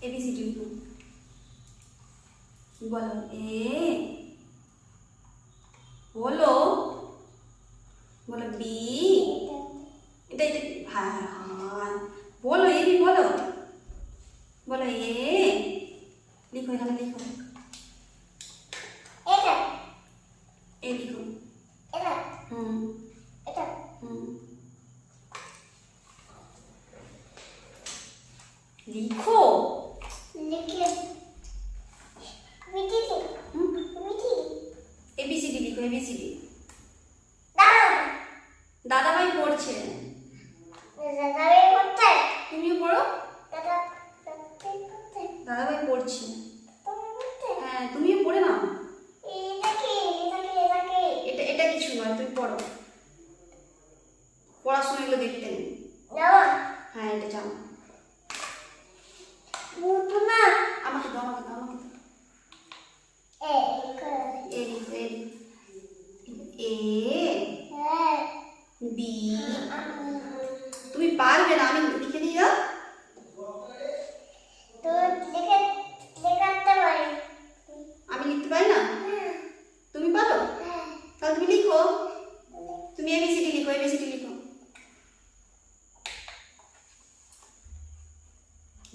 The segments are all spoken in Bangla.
ABCD লিখো। বলো এ, বলো বলো বি, এটা এটা হ্যাঁ হ্যাঁ হ্যাঁ, বলো এবি, বলো বলো এ, লিখো এখানে লিখো, এ লিখো। হুম হুম, লিখো। ABCD লিখো, ABCD। দাদা ভাই পড়ছে, তুমিও পড়ো। দাদা ভাই পড়ছে, হ্যাঁ তুমিও পড়ে নাও। এটা এটা কিছু নয়, তুমি পড়ো। পড়াশোনা এগুলো দেখতে নেই। হ্যাঁ এটা জানো। আমাকে দাও, আমাকে দাও, আমাকে দাও। এ লিখো, এ লিখো। এ বি, তুমি পারবে না, আমি লিখে দিই দাও। আমি লিখতে পারি না, তুমি পারো, তাহলে তুমি লিখো। তুমি ABCD লিখো, ABCD লিখো,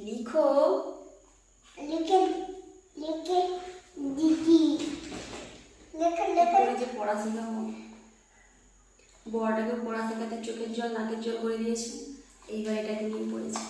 লিখো। করে যে পড়া শেখাবো, বড়টাকে পড়া শেখাতে চোখের জল নাকের জল করে দিয়েছে, এইবার এটাকে নিয়ে পড়েছে।